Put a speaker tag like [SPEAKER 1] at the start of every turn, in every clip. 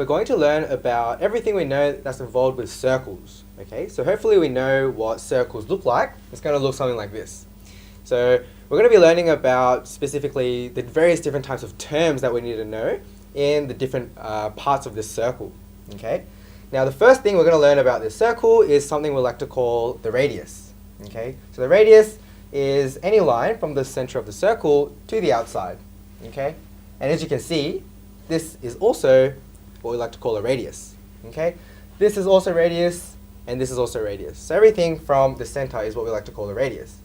[SPEAKER 1] we're going to learn about everything we know that's involved with circles. Okay, so hopefully we know what circles look like. It's going to look something like this. So we're going to be learning about specifically the various different types of terms that we need to know in the different parts of this circle. Okay, now the first thing we're going to learn about this circle is something we like to call the radius. Okay, so the radius is any line from the center of the circle to the outside. Okay, and as you can see, this is also what we like to call a radius. Okay, this is also radius, and this is also radius. So everything from the center is what we like to call a radius.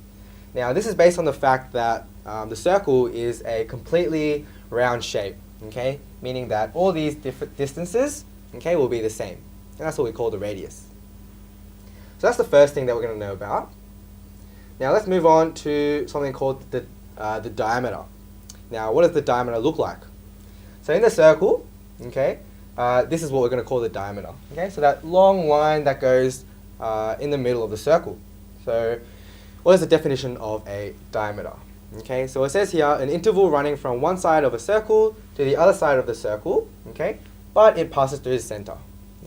[SPEAKER 1] Now this is based on the fact that the circle is a completely round shape. Okay, meaning that all these different distances, okay, will be the same, and that's what we call the radius. So that's the first thing that we're going to know about. Now let's move on to something called the diameter. Now what does the diameter look like? So in the circle, okay, this is what we're going to call the diameter. Okay, so that long line that goes in the middle of the circle. So what is the definition of a diameter? Okay, so it says here an interval running from one side of a circle to the other side of the circle, okay, but it passes through the center.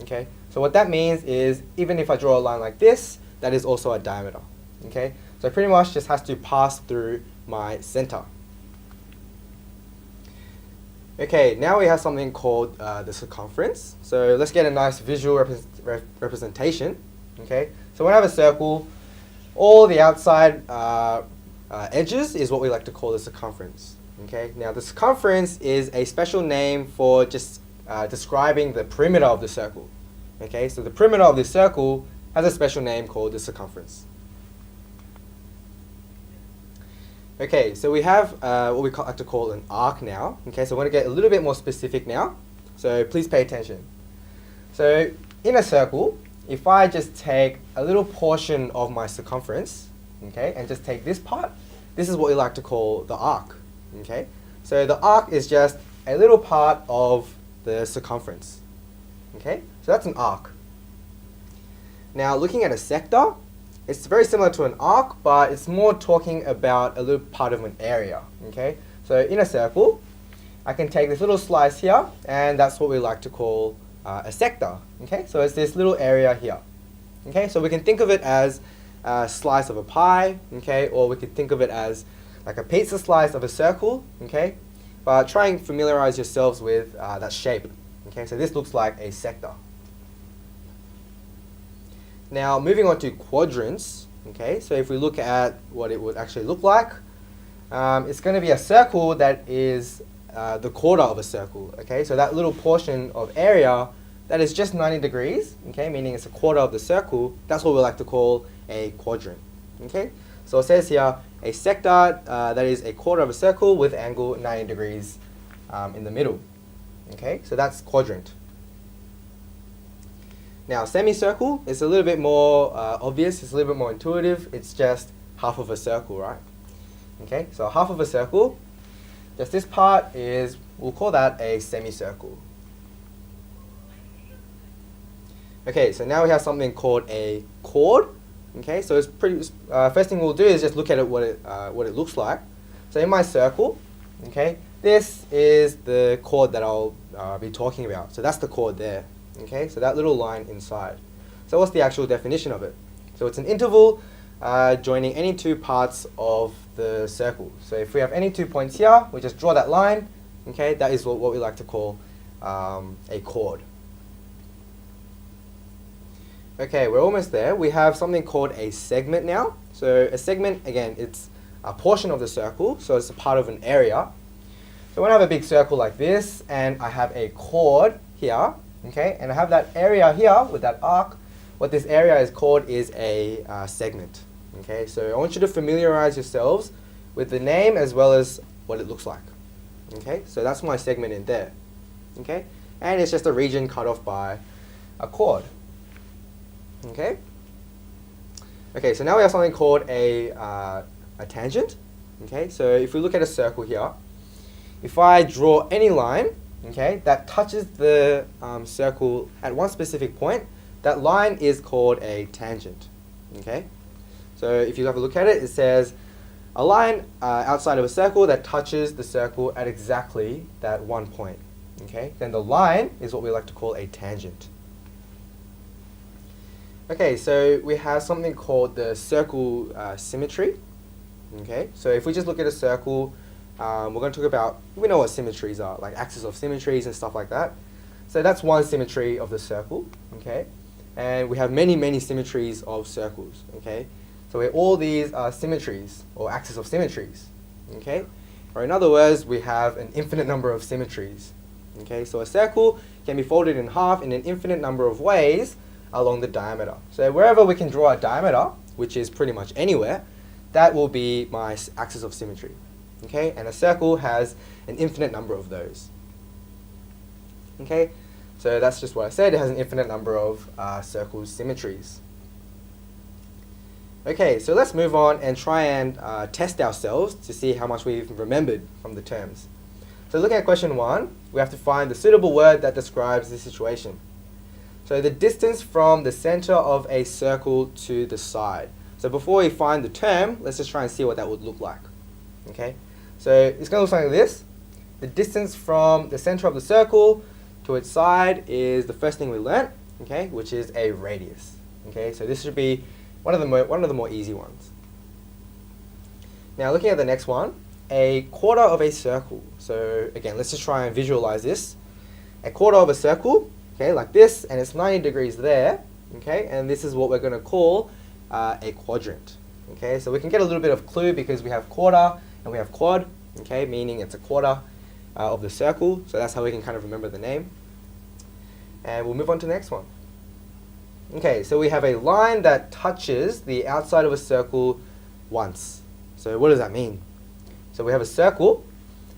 [SPEAKER 1] Okay, so what that means is even if I draw a line like this, that is also a diameter. Okay, so it pretty much just has to pass through my center. Okay, now we have something called the circumference. So let's get a nice visual representation. Okay, so when I have a circle, all the outside edges is what we like to call the circumference. Okay, now the circumference is a special name for just describing the perimeter of the circle. Okay, so the perimeter of this circle has a special name called the circumference. Okay, so we have what we like to call an arc now. Okay, so I want to get a little bit more specific now. So please pay attention. So in a circle, if I just take a little portion of my circumference, okay, and just take this part, this is what we like to call the arc. Okay, so the arc is just a little part of the circumference. Okay, so that's an arc. Now looking at a sector, it's very similar to an arc, but it's more talking about a little part of an area. Okay, so in a circle, I can take this little slice here, and that's what we like to call a sector. Okay, so it's this little area here. Okay, so we can think of it as a slice of a pie, okay, or we could think of it as like a pizza slice of a circle. Okay, but try and familiarize yourselves with that shape. Okay, so this looks like a sector. Now moving on to quadrants, okay, so if we look at what it would actually look like, it's going to be a circle that is the quarter of a circle, okay, so that little portion of area that is just 90 degrees, okay, meaning it's a quarter of the circle, that's what we like to call a quadrant, okay. So it says here a sector that is a quarter of a circle with angle 90 degrees in the middle, okay, so that's quadrant. Now, semicircle is a little bit more obvious, it's a little bit more intuitive, it's just half of a circle, right? Okay, so half of a circle, just this part is, we'll call that a semicircle. Okay, so now we have something called a chord. Okay, so it's pretty, first thing we'll do is just look at it, what it looks like. So in my circle, okay, this is the chord that I'll be talking about. So that's the chord there. Okay, so that little line inside. So what's the actual definition of it? So it's an interval joining any two parts of the circle. So if we have any 2 points here, we just draw that line. Okay, that is what we like to call a chord. Okay, we're almost there. We have something called a segment now. So a segment, again, it's a portion of the circle, so it's a part of an area. So when I have a big circle like this, and I have a chord here, okay, and I have that area here with that arc, what this area is called is a segment. Okay, so I want you to familiarize yourselves with the name as well as what it looks like. Okay, so that's my segment in there. Okay, and it's just a region cut off by a chord. Okay. Okay, so now we have something called a tangent. Okay, so if we look at a circle here, if I draw any line, okay, that touches the circle at one specific point, that line is called a tangent. Okay, so if you have a look at it, it says a line outside of a circle that touches the circle at exactly that one point. Okay, then the line is what we like to call a tangent. Okay, so we have something called the circle symmetry. Okay, so if we just look at a circle, we're going to talk about, we know what symmetries are, like axes of symmetries and stuff like that. So that's one symmetry of the circle, okay? And we have many, many symmetries of circles, okay? So all these are symmetries, or axes of symmetries, okay? Or in other words, we have an infinite number of symmetries, okay? So a circle can be folded in half in an infinite number of ways along the diameter. So wherever we can draw a diameter, which is pretty much anywhere, that will be my axis of symmetry, okay? And a circle has an infinite number of those, okay? So that's just what I said, it has an infinite number of circle symmetries. Okay, so let's move on and try and test ourselves to see how much we've remembered from the terms. So looking at question 1, we have to find the suitable word that describes this situation. So the distance from the center of a circle to the side. So before we find the term, let's just try and see what that would look like. Okay, so it's going to look something like this. The distance from the center of the circle to its side is the first thing we learnt, okay, which is a radius. Okay, so this should be one of the more easy ones. Now looking at the next one, a quarter of a circle. So again, let's just try and visualize this. A quarter of a circle, okay, like this, and it's 90 degrees there, okay, and this is what we're going to call a quadrant. Okay, so we can get a little bit of clue because we have quarter and we have quad, okay, meaning it's a quarter of the circle, so that's how we can kind of remember the name. And we'll move on to the next one. Okay, so we have a line that touches the outside of a circle once. So what does that mean? So we have a circle,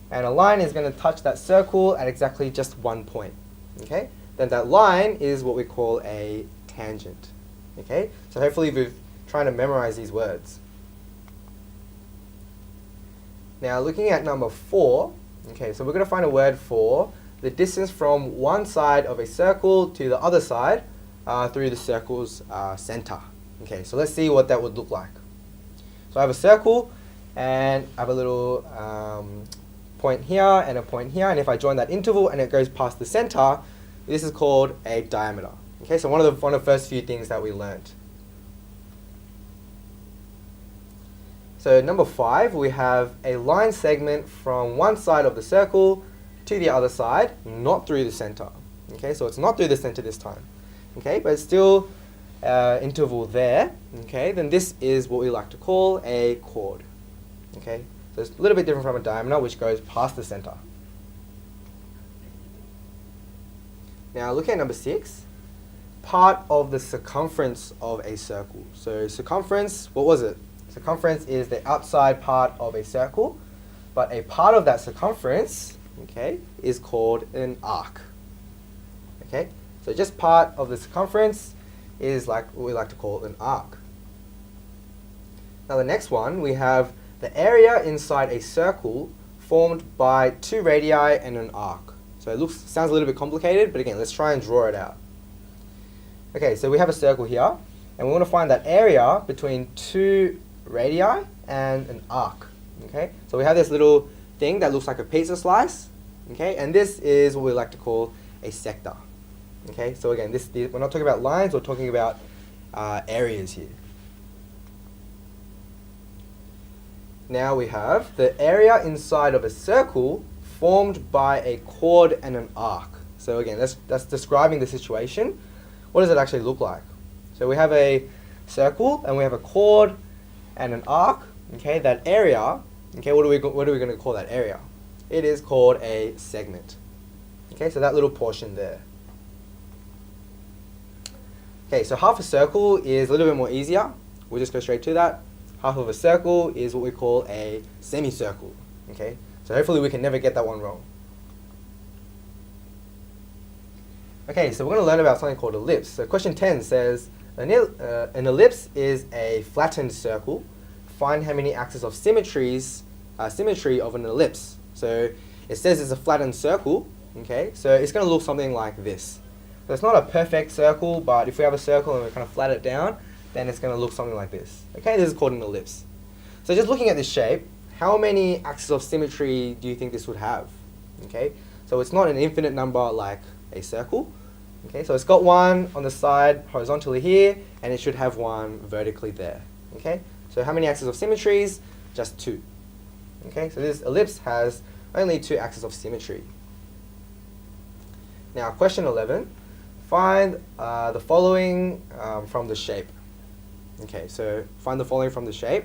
[SPEAKER 1] and a line is going to touch that circle at exactly just one point. Okay, then that line is what we call a tangent. Okay, so hopefully we've tried to memorize these words. Now looking at number 4, okay, so we're going to find a word for the distance from one side of a circle to the other side through the circle's center. Okay, so let's see what that would look like. So I have a circle and I have a little point here and a point here, and if I join that interval and it goes past the center, this is called a diameter. Okay, so one of the first few things that we learnt. So number 5, we have a line segment from one side of the circle to the other side, not through the center. Okay, so it's not through the center this time. Okay, but it's still interval there. Okay, then this is what we like to call a chord. Okay, so it's a little bit different from a diameter, which goes past the center. Now looking at number 6, part of the circumference of a circle. So circumference, what was it? Circumference is the outside part of a circle, but a part of that circumference, okay, is called an arc. Okay, so just part of the circumference is like what we like to call an arc. Now the next one, we have the area inside a circle formed by 2 radii and an arc. So it sounds a little bit complicated, but again, let's try and draw it out. Okay, so we have a circle here, and we want to find that area between 2 radii and an arc. Okay, so we have this little thing that looks like a pizza slice. Okay, and this is what we like to call a sector. Okay, so again, we're not talking about lines, we're talking about areas here. Now we have the area inside of a circle formed by a chord and an arc. So again, that's describing the situation. What does it actually look like? So we have a circle and we have a chord and an arc. Okay, that area, okay, what are we going to call that area? It is called a segment. Okay, so that little portion there. Okay, so half a circle is a little bit more easier. We'll just go straight to that. Half of a circle is what we call a semicircle. Okay, so hopefully we can never get that one wrong. Okay, so we're going to learn about something called ellipse. So question 10 says, an ellipse is a flattened circle. Find how many axes of symmetry of an ellipse. So it says it's a flattened circle. Okay, so it's going to look something like this. So it's not a perfect circle, but if we have a circle and we kind of flat it down, then it's going to look something like this. Okay, this is called an ellipse. So just looking at this shape, how many axes of symmetry do you think this would have? Okay, So it's not an infinite number like a circle. Okay, so it's got one on the side horizontally here, and it should have one vertically there. Okay, so how many axes of symmetries? Just 2. Okay, so this ellipse has only 2 axes of symmetry. Now, question 11. Find the following from the shape. Okay, so find the following from the shape.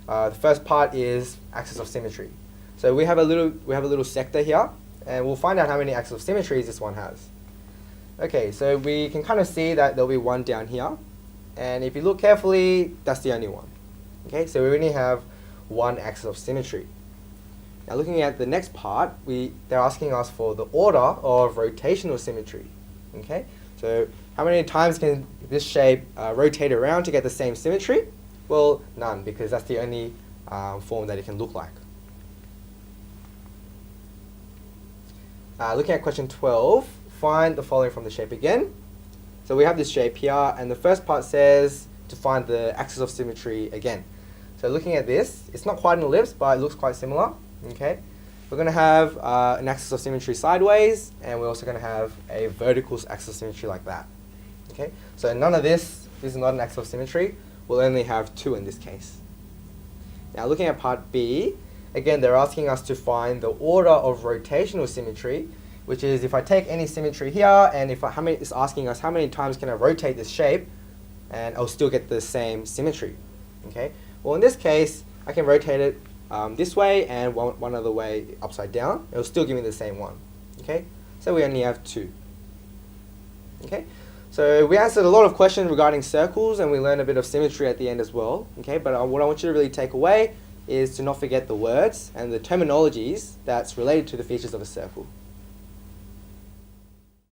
[SPEAKER 1] The first part is axis of symmetry. So we have a little sector here, and we'll find out how many axes of symmetries this one has. Okay, so we can kind of see that there'll be one down here, and if you look carefully, that's the only one. Okay, so we only have one axis of symmetry. Now, looking at the next part, they're asking us for the order of rotational symmetry. Okay, so how many times can this shape rotate around to get the same symmetry? Well, none, because that's the only form that it can look like. Looking at question 12, find the following from the shape again. So we have this shape here, and the first part says to find the axis of symmetry again. So looking at this, it's not quite an ellipse, but it looks quite similar. Okay, we're going to have an axis of symmetry sideways, and we're also going to have a vertical axis of symmetry like that. Okay, so none of this is not an axis of symmetry. We'll only have 2 in this case. Now, looking at part B, again, they're asking us to find the order of rotational symmetry, which is if I take any symmetry here, and it's asking us how many times can I rotate this shape, and I'll still get the same symmetry. Okay, well, in this case, I can rotate it this way and one other way upside down. It'll still give me the same one. Okay, so we only have 2. Okay, so we answered a lot of questions regarding circles, and we learned a bit of symmetry at the end as well. Okay, but what I want you to really take away is to not forget the words and the terminologies that's related to the features of a circle.